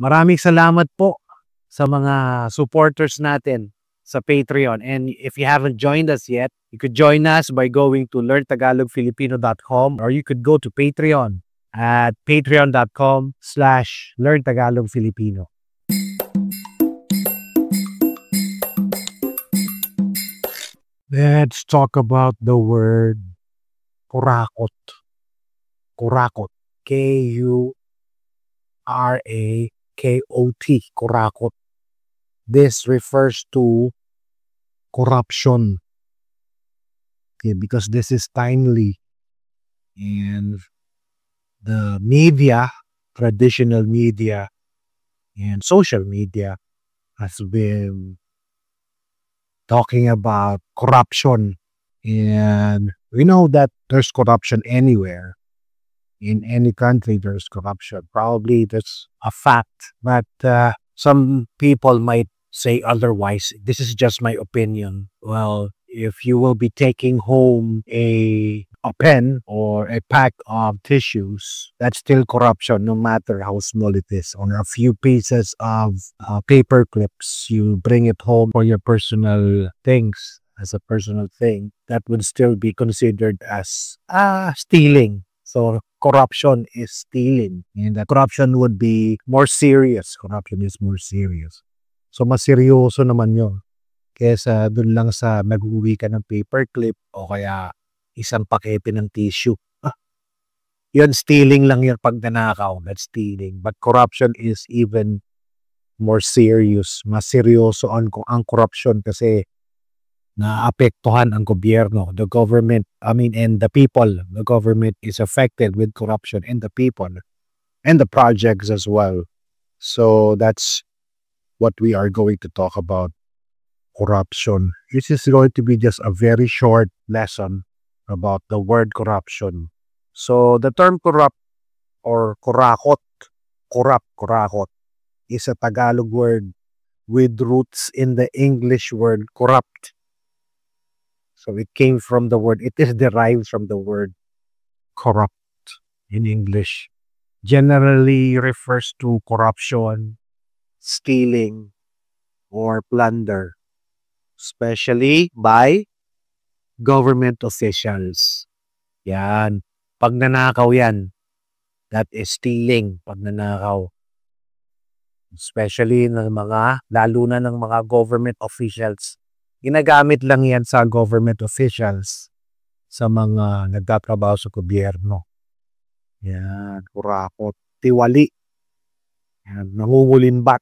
Maraming salamat po sa mga supporters natin sa Patreon. And if you haven't joined us yet, you could join us by going to learntagalogfilipino.com, or you could go to Patreon at patreon.com/learntagalogfilipino. Let's talk about the word kurakot. Kurakot. Kurakot. Kurakot. This refers to corruption. Okay, because this is timely. And the media, traditional media, and social media has been talking about corruption. And we know that there's corruption anywhere. In any country, there's corruption. Probably that's a fact. But some people might say otherwise. This is just my opinion. Well, if you will be taking home a pen or a pack of tissues, that's still corruption, no matter how small it is. Or a few pieces of paper clips, you bring it home for your personal things, as a personal thing, that would still be considered as stealing. So corruption is stealing. And that corruption would be more serious. Corruption is more serious. So mas seryoso naman yun. Kesa dun lang sa nag-uwi ka ng paperclip o kaya isang pakete ng tissue. Yun, stealing lang yun pag nanakaw. That's stealing. But corruption is even more serious. Mas seryoso ang corruption kasi naapektuhan ang gobyerno, the government, and the people. The government is affected with corruption, and the people, and the projects as well. So that's what we are going to talk about, corruption. This is going to be just a very short lesson about the word corruption. So the term corrupt or kurakot, kurakot, is a Tagalog word with roots in the English word corrupt. So it came from the word, it is derived from the word corrupt in English. Generally refers to corruption, stealing, or plunder, especially by government officials. Yan. Pag nanakaw yan, that is stealing, pag nanakaw. Especially ng lalo na ng mga government officials. Ginagamit lang yan sa government officials, sa mga nagtatrabaho sa gobyerno. Yan, kurakot, tiwali, yan, nangungulimbat.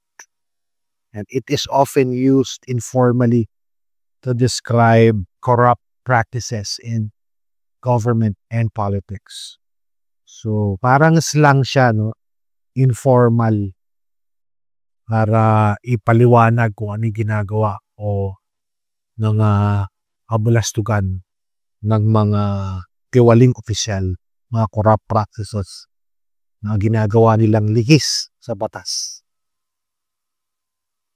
And it is often used informally to describe corrupt practices in government and politics. So, parang slang siya, no? Informal, para ipaliwanag kung ano ginagawa o ng kabulastugan ng mga tiwaling opisyal, mga corrupt practices na ginagawa nilang lihis sa batas.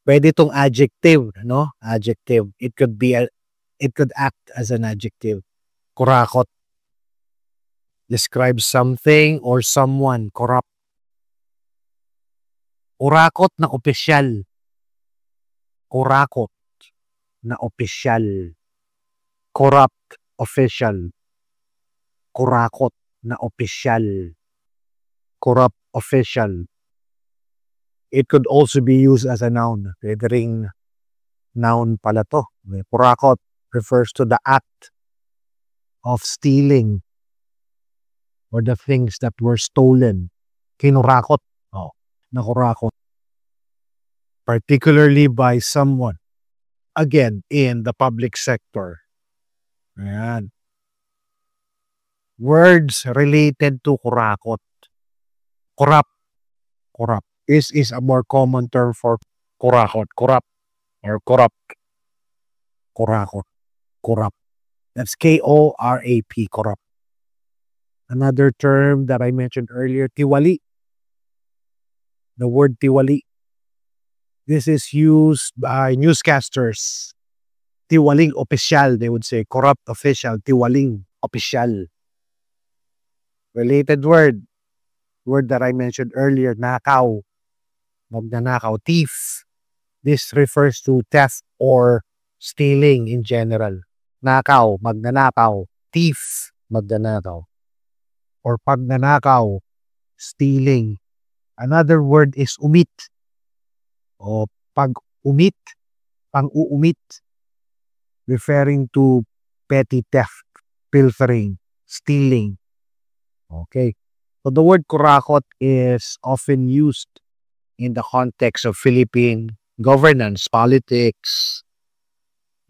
Pwede itong adjective, no? Adjective. It could act as an adjective. Kurakot describes something or someone corrupt. Kurakot na opisyal. Kurakot na opisyal. Corrupt official. Kurakot na opisyal. Corrupt official. It could also be used as a noun. Pwede ring noun pala to. Kurakot refers to the act of stealing or the things that were stolen. Kinurakot. Nakurakot. Particularly by someone, again, in the public sector. Ayan. Words related to kurakot. Corrupt. Corrupt. Is a more common term for kurakot. Corrupt or corrupt. Kurakot. Corrupt. That's K-O-R-A-P. Corrupt. Another term that I mentioned earlier, tiwali. The word tiwali. This is used by newscasters. Tiwaling opisyal, they would say. Corrupt official. Tiwaling opisyal. Related word. Word that I mentioned earlier, nakaw. Magnanakaw, thief. This refers to theft or stealing in general. Nakaw, magnanakaw. Thief, magnanakaw. Or pagnanakaw, stealing. Another word is umit. O pag-umit, pang-uumit, referring to petty theft, pilfering, stealing. Okay. So the word kurakot is often used in the context of Philippine governance, politics,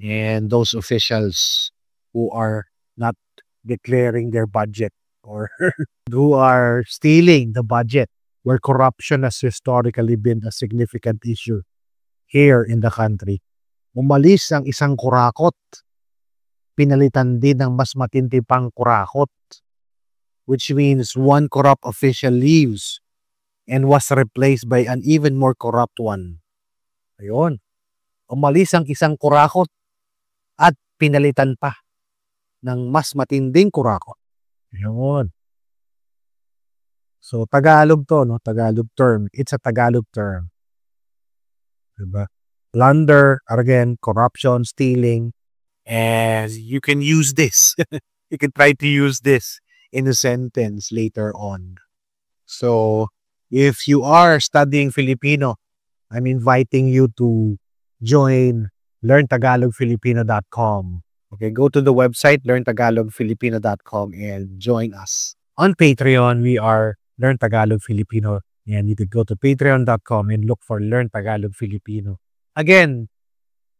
and those officials who are not declaring their budget or who are stealing the budget, where corruption has historically been a significant issue here in the country. Umalis ang isang kurakot, pinalitan din ng mas matindi pang kurakot, which means one corrupt official leaves and was replaced by an even more corrupt one. Ayun. Umalis ang isang kurakot at pinalitan pa ng mas matinding kurakot. Ayun. So, Tagalog to, no? Tagalog term. It's a Tagalog term. Diba? Plunder, again, corruption, stealing. And you can use this. You can try to use this in a sentence later on. So, if you are studying Filipino, I'm inviting you to join learntagalogfilipino.com. Okay, go to the website learntagalogfilipino.com and join us. On Patreon, we are Learn Tagalog Filipino. And you could go to patreon.com and look for Learn Tagalog Filipino. Again,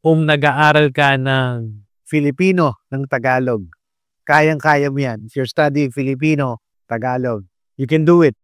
kung nag-aaral ka ng Filipino, ng Tagalog, kayang-kaya mo yan. If you're studying Filipino, Tagalog, you can do it.